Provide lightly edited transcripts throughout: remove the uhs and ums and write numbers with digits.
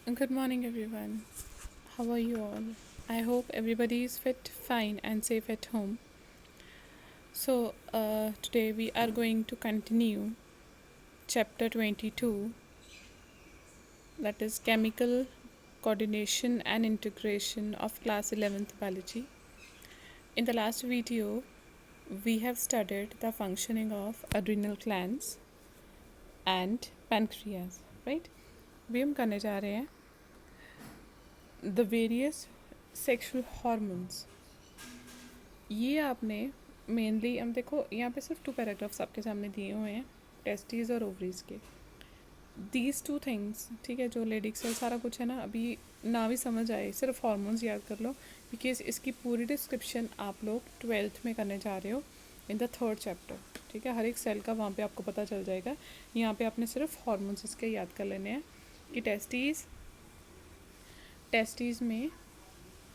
Good morning, everyone. How are you all? I hope everybody is fit, fine, and safe at home. Today we are going to continue chapter 22, that is chemical coordination and integration of class 11th biology. In the last video, we have studied the functioning of adrenal glands and pancreas, right? अभी हम करने जा रहे हैं the various sexual hormones. ये आपने mainly हम देखो यहाँ पे सिर्फ 2 पैराग्राफ्स आपके सामने दिए हुए हैं, टेस्टीज और ओवरीज के. दीज 2 थिंग्स, ठीक है, जो लेडिक सेल सारा कुछ है ना, अभी ना भी समझ आए सिर्फ हार्मोन्स याद कर लो, बिकॉज इसकी पूरी डिस्क्रिप्शन आप लोग 12th में करने जा रहे हो इन द 3rd चैप्टर. ठीक है, हर एक सेल का वहाँ पे आपको पता चल जाएगा. यहाँ पे आपने सिर्फ हार्मोन्स इसके याद कर लेने हैं कि टेस्टीज़ में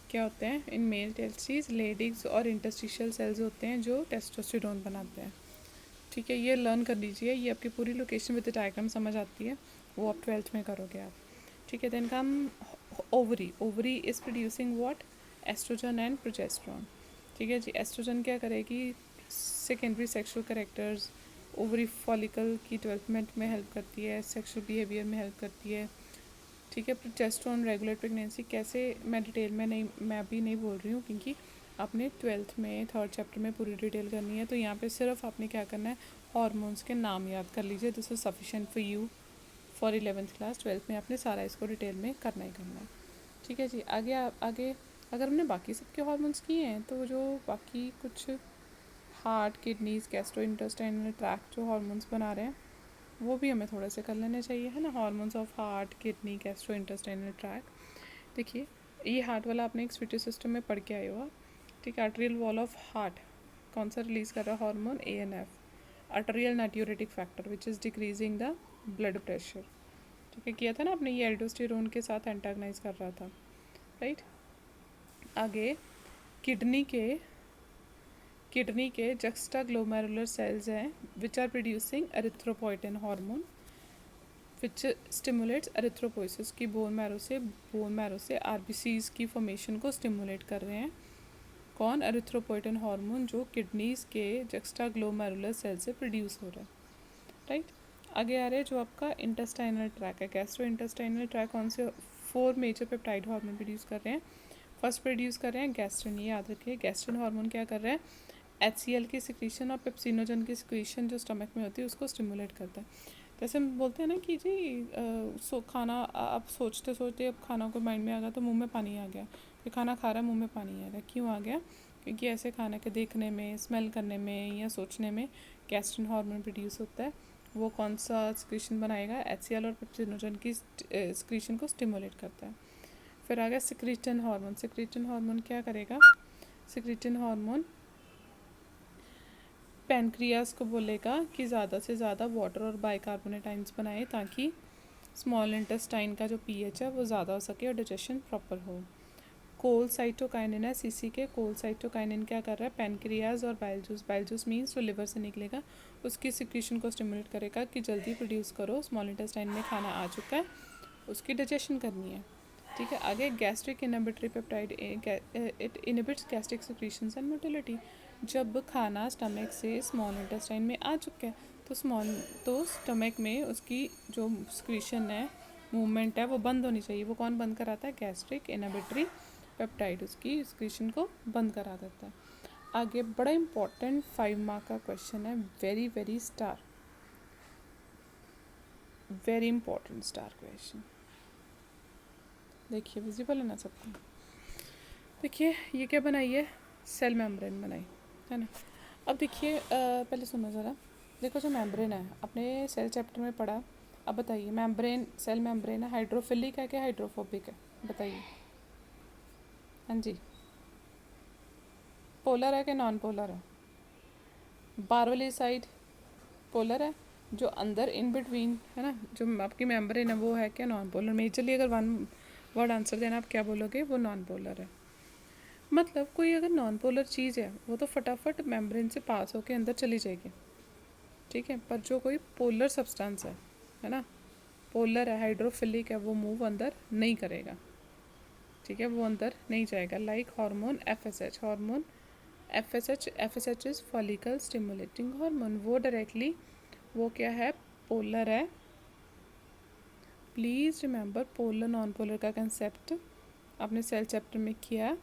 क्या होते हैं. इन मेल टेस्टिस लेडीज और इंटरस्टिशियल सेल्स होते हैं जो टेस्टोस्टेरोन बनाते हैं. ठीक है, ये लर्न कर लीजिए, ये आपकी पूरी लोकेशन विद डायग्राम समझ आती है, वो आप 12th में करोगे आप. ठीक है, then come ovary is producing what, oestrogen and progesterone. ठीक है जी, एस्ट्रोजन क्या करेगी, secondary sexual characters, ovary follicle की डेवलपमेंट में हेल्प करती है, सेक्सुअल बिहेवियर में हेल्प करती है. ठीक है, प्रोजेस्टेरोन रेगुलेट प्रेगनेंसी कैसे, मैं डिटेल में नहीं, मैं अभी नहीं बोल रही हूँ क्योंकि आपने 12th में 3rd चैप्टर में पूरी डिटेल करनी है. तो यहाँ पे सिर्फ आपने क्या करना है, हार्मोन्स के नाम याद कर लीजिए. This is sufficient for you for 11th class. 12th में आपने सारा इसको डिटेल में करना ही करना है. ठीक है जी, आगे अगर हमने बाकी सबके हार्मोन्स किए हैं तो जो बाकी कुछ heart, kidneys, gastro intestinal tract जो हार्मोन्स बना रहे हैं वो भी हमें थोड़े से कर लेने चाहिए, है ना. Hormones of heart, kidney, gastro intestinal tract. देखिए, ये हार्ट वाला आपने एक स्वीटी सिस्टम में पढ़ के आए हो. ठीक है, आर्टरियल वॉल ऑफ हार्ट कौन सा रिलीज कर रहा है, hormone ANF, arterial natriuretic factor which is decreasing the blood pressure. ठीक है, किया था ना आपने, ये एल्डोस्टेरोन के साथ एंटागनाइज कर रहा था, राइट. आगे किडनी के जक्स्टाग्लोमेरुलर सेल्स हैं which are producing erythropoietin hormone which stimulates erythropoiesis की बोन मैरो से RBCs की फॉर्मेशन को स्टिमुलेट कर रहे हैं. कौन, एरिथ्रोपोइटिन हार्मोन जो किडनीज के जक्स्टाग्लोमेरुलर सेल से प्रोड्यूस हो रहा है, राइट. आगे आ रहे हैं जो आपका इंटेस्टाइनल ट्रैक है, गैस्ट्रो इंटेस्टाइनल ट्रैक कौन से 4 मेजर पेप्टाइड हार्मोन प्रोड्यूस कर रहे हैं. फर्स्ट प्रोड्यूस कर रहे हैं गैस्ट्रिन, ये याद रखिए. गैस्ट्रिन हार्मोन क्या कर रहे हैं, HCl की सिक्रीशन और पेप्सिनोजन की सिक्रीशन जो स्टमक में होती है उसको स्टिमुलेट करता है. जैसे हम बोलते हैं ना कि जी खाना आप सोचते सोचते अब खाना को माइंड में आ गया तो मुंह में पानी आ गया, फिर खाना खा रहा है मुंह में पानी आ रहा है, क्यों आ गया, क्योंकि ऐसे खाने के देखने में, स्मेल करने में या सोचने में गैस्ट्रिन हार्मोन प्रोड्यूस होता है. वो कौन सा सिक्रीशन बनाएगा, HCl और पेप्सिनोजन की सिक्रीशन को स्टिमुलेट करता है. फिर आ गया सिक्रीटन हार्मोन. सिक्रीटन हार्मोन क्या करेगा, सिक्रीटन हार्मोन पैनक्रियास को बोलेगा कि ज़्यादा से ज़्यादा वाटर और बाइकार्बोनेट आइंस बनाए ताकि स्मॉल इंटेस्टाइन का जो pH है वो ज़्यादा हो सके और डाइजेशन प्रॉपर हो. कोल साइटोकाइनिन है सीसी के. कोल साइटोकाइनिन क्या कर रहा है, पैनक्रियाज और बाइल जूस मीन्स जो लिवर से निकलेगा उसकी सिक्रीशन को स्टिमुलेट करेगा कि जल्दी प्रोड्यूस करो, स्मॉल इंटेस्टाइन में खाना आ चुका है, उसकी डाइजेशन करनी है. ठीक है, आगे gastric inhibitory peptide, it inhibits gastric secretions and motility. जब खाना स्टमक से स्मॉल इंटेस्टाइन में आ चुका है तो स्टमक में उसकी जो सिक्रीशन है, मूवमेंट है, वो बंद होनी चाहिए. वो कौन बंद कराता है, गैस्ट्रिक इनहिबिटरी पेप्टाइड उसकी सिक्रीशन को बंद करा देता है. आगे बड़ा इंपॉर्टेंट 5 मार्क का क्वेश्चन है, very very important star question. देखिए, विजिबल है ना सबको. देखिए, ये क्या बनाई है, सेल मेम्ब्रेन बनाई है ना. अब देखिए, पहले सुनो ज़रा. देखो, जो मेम्ब्रेन है अपने सेल चैप्टर में पढ़ा. अब बताइए, मेम्ब्रेन, सेल मेम्ब्रेन है, हाइड्रोफिलिक है क्या हाइड्रोफोबिक है, बताइए. हाँ जी, पोलर है कि नॉन पोलर है, बाहर वाली साइड पोलर है, जो अंदर इन बिटवीन है ना जो आपकी मेम्ब्रेन है वो है क्या नॉन पोलर. मेजरली अगर 1 वर्ड आंसर देना, आप क्या बोलोगे, वो नॉन पोलर है. मतलब कोई अगर नॉन पोलर चीज़ है वो तो फटाफट मेम्ब्रेन से पास होके अंदर चली जाएगी, ठीक है. पर जो कोई पोलर सब्सटेंस है ना, पोलर है, हाइड्रोफिलिक है, वो मूव अंदर नहीं करेगा, ठीक है, वो अंदर नहीं जाएगा। Like hormone FSH, hormone FSH is follicle stimulating hormone, वो डायरेक्टली वो क्या है, पोलर है। Please remember polar non polar का कंसेप्ट आपने सेल चैप्टर में किया।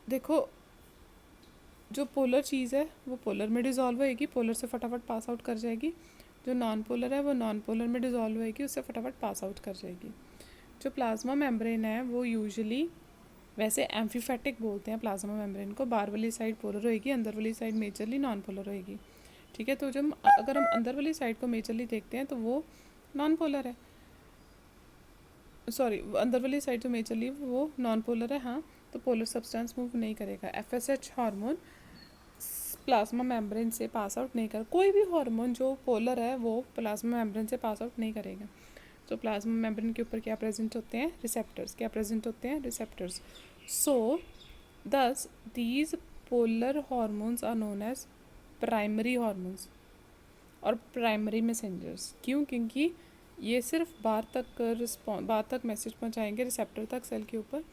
देखो जो पोलर चीज़ है वो पोलर में डिज़ोल्व होएगी, पोलर से फटाफट पास आउट कर जाएगी। जो नॉन पोलर है वो नॉन पोलर में डिज़ोल्व होएगी, उससे फटाफट पास आउट कर जाएगी। जो प्लाज्मा मेम्ब्रेन है वो यूजुअली वैसे एम्फीफेटिक बोलते हैं प्लाज्मा मेम्ब्रेन को, बाहर वाली साइड पोलर होएगी, अंदर वाली साइड मेजरली नॉन पोलर होएगी, ठीक है। तो जब अगर हम अंदर वाली साइड को मेजरली देखते हैं तो वो नॉन पोलर है, सॉरी अंदर वाली साइड जो मेजरली वो नॉन पोलर है, हाँ। तो पोलर सब्सटेंस मूव नहीं करेगा। FSH हार्मोन प्लाज्मा मेम्ब्रेन से पास आउट नहीं कर, कोई भी हार्मोन जो पोलर है वो प्लाज्मा मेम्ब्रेन से पास आउट नहीं करेगा। तो प्लाज्मा मेम्ब्रेन के ऊपर क्या प्रेजेंट होते हैं, रिसेप्टर्स, क्या प्रेजेंट होते हैं, receptors. So thus these polar hormones are known as primary hormones और प्राइमरी मैसेंजर्स। क्यों? क्योंकि ये सिर्फ बाहर तक मैसेज पहुंचाएंगे रिसेप्टर तक सेल के ऊपर,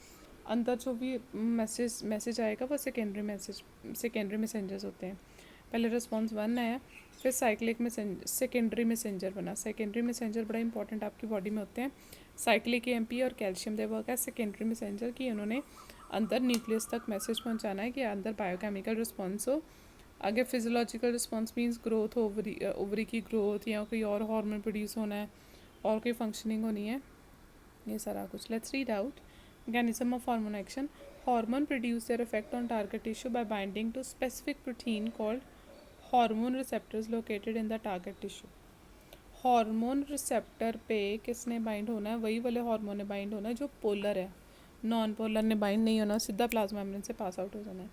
अंदर जो भी मैसेज आएगा वो सेकेंडरी मैसेंजर्स होते हैं। पहले रिस्पॉन्स 1 आया, फिर साइक्लिक मैसेंजर सेकेंडरी मैसेंजर बना। सेकेंडरी मैसेंजर बड़ा इंपॉर्टेंट आपकी बॉडी में होते हैं। साइक्लिक AMP और कैल्शियम दे वर्क है सेकेंडरी मैसेंजर की, उन्होंने अंदर न्यूक्लियस तक मैसेज पहुंचाना है कि अंदर बायोकेमिकल रिस्पॉन्स हो, आगे फिजियोलॉजिकल रिस्पॉन्स मीन्स ग्रोथ हो, ओवरी की ग्रोथ या कोई और हार्मोन प्रोड्यूस होना है और कोई फंक्शनिंग होनी है, ये सारा कुछ। Let's read out mechanism of hormone action. Hormone produce their effect on target tissue by binding to specific protein called hormone receptors located in the target tissue. Hormone receptor पे किसने बाइंड होना है, वही वाले हार्मोन ने bind होना है जो पोलर है, नॉन पोलर ने बाइंड नहीं होना, सीधा प्लाज्मा मेम्ब्रेन से पास आउट हो जाना है।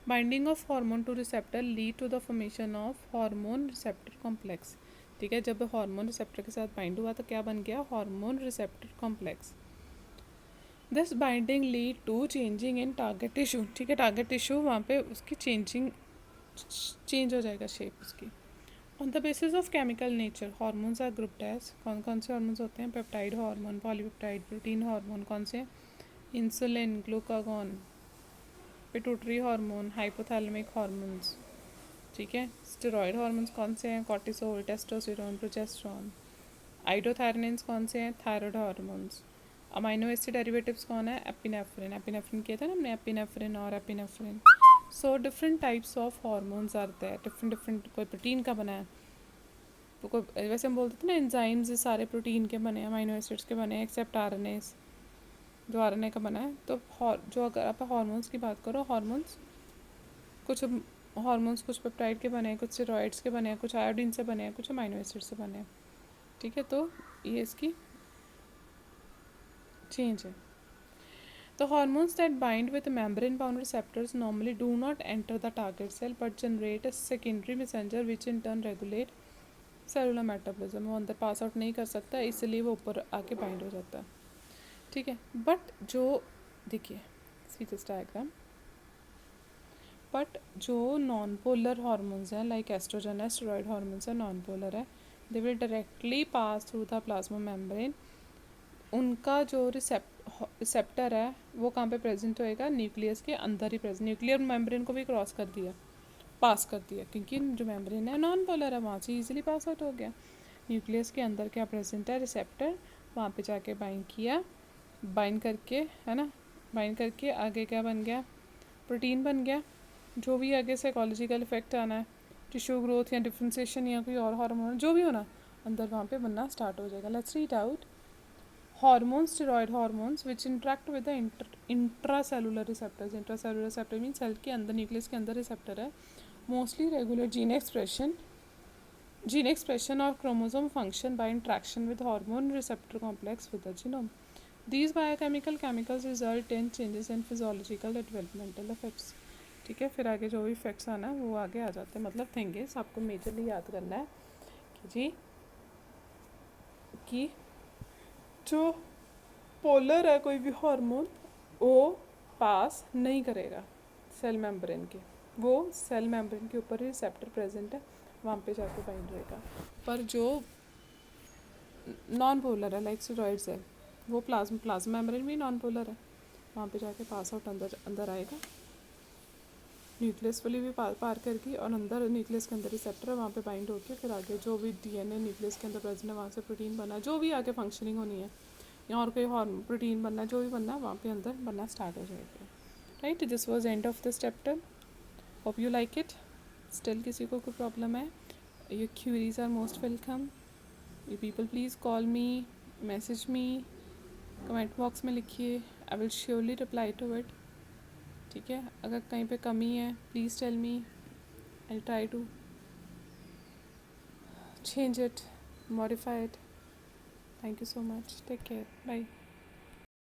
Binding of hormone to receptor lead to the formation of hormone receptor complex, ठीक है। जब हार्मोन रिसेप्टर के साथ बाइंड हुआ तो क्या बन गया, hormone receptor complex. This binding lead to changing in target tissue, ठीक है। टारगेट टिश्यू वहाँ पे उसकी चेंज हो जाएगा शेप उसकी। On the basis of chemical nature hormones are grouped as, कौन कौन से हार्मोन्स होते हैं, peptide hormone, polypeptide, protein hormone, कौन से, insulin, glucagon, pituitary hormone, hypothalamic hormones, ठीक है। स्टेरॉयड हार्मोन्स कौन से हैं, कॉर्टिसोल, टेस्टोस्टेरोन, प्रोजेस्टेरोन। आइडोथायरनेन्स कौन से हैं, thyroid hormones. Amino acid derivatives कौन है, एपिनेफ्रिन, एपिनेफ्रिन किया था ना हमने, एपिनेफ्रिन और epinephrine. So different types of hormones are there, different कोई प्रोटीन का बना है, तो कोई वैसे हम बोलते थे ना एंजाइम्स सारे प्रोटीन के बने हैं, अमाइनो एसिड्स के बने हैं, एक्सेप्ट RNA जो RNA का बना है। तो जो अगर आप हार्मोन्स की बात करो, हार्मोन्स कुछ पेप्टाइड के बने हैं, कुछ स्टेरॉइड्स के बने हैं, कुछ आयोडीन से बने हैं, कुछ अमाइनो एसिड से बने हैं, ठीक है। तो ये इसकी चेंज है। The hormones that bind with membrane bound receptors normally do not enter the target cell but generate a secondary messenger which in turn regulate cellular metabolism. वो अंदर पास आउट नहीं कर सकता, इसलिए वो ऊपर आके बाइंड हो जाता है, ठीक है। बट जो देखिए सीधेस्ट डायग्राम, बट जो नॉन पोलर हार्मोन्स हैं लाइक एस्ट्रोजन है, स्टेरॉयड हार्मोन्स है, नॉन पोलर है, they will directly pass through the plasma membrane. उनका जो रिसेप्टर है वो कहाँ पे प्रेजेंट होएगा, न्यूक्लियस के अंदर ही प्रेजेंट, न्यूक्लियर मेम्ब्रेन को भी क्रॉस कर दिया, पास कर दिया, क्योंकि जो मेम्ब्रेन है नॉन पोलर है, वहाँ से ईजिली पास आउट हो गया। न्यूक्लियस के अंदर क्या प्रेजेंट है, रिसेप्टर, वहाँ पे जाके बाइंड किया, बाइंड करके, है ना, बाइंड करके आगे क्या बन गया, प्रोटीन बन गया। जो भी आगे साइकोलॉजिकल इफेक्ट आना है, टिश्यू ग्रोथ या डिफ्रेंसिएशन या कोई और हार्मोन जो भी होना, अंदर वहाँ पे बनना स्टार्ट हो जाएगा। Let's read out hormones, steroid hormones which interact with the intracellular receptors. Intracellular receptor means cell के अंदर, न्यूक्लियस के अंदर रिसेप्टर है, मोस्टली रेगुलेट जीन एक्सप्रेशन और chromosome function by interaction with hormone receptor complex with the genome. These biochemical chemicals result in changes in physiological developmental effects, ठीक है। फिर आगे जो भी इफेक्ट्स आना है वो आगे आ जाते हैं, मतलब थिंग्स आपको मेजरली याद करना है कि जी कि जो पोलर है कोई भी हार्मोन वो पास नहीं करेगा सेल मेम्ब्रेन के, वो सेल मेम्ब्रेन के ऊपर ही रिसेप्टर प्रेजेंट है, वहाँ पे जाके बाइंड रहेगा। पर जो नॉन पोलर है, लाइक स्टेरॉइड्स है, वो प्लाज्मा मेम्ब्रेन भी नॉन पोलर है, वहाँ पे जाके पास आउट अंदर आएगा, न्यूक्लियस वाली भी पार करके, और अंदर न्यूक्लियस के अंदर रिसेप्टर है, वहाँ पे बाइंड होके फिर आगे जो भी डीएनए न्यूक्लियस के अंदर प्रेजेंट है वहाँ से प्रोटीन बना, जो भी आगे फंक्शनिंग होनी है या और कोई हार्मोन प्रोटीन बनना, जो भी बनना है वहाँ पे अंदर बनना स्टार्ट हो जाएगा। Right, this was end of this chapter, hope you like it. Still किसी को कोई प्रॉब्लम है, your queries are most welcome, you people please call me, message me, comment box में लिखिए, I will surely reply to it. ठीक है, अगर कहीं पे कमी है please tell me, I try to change it, modify it. Thank you so much. Take care. Bye.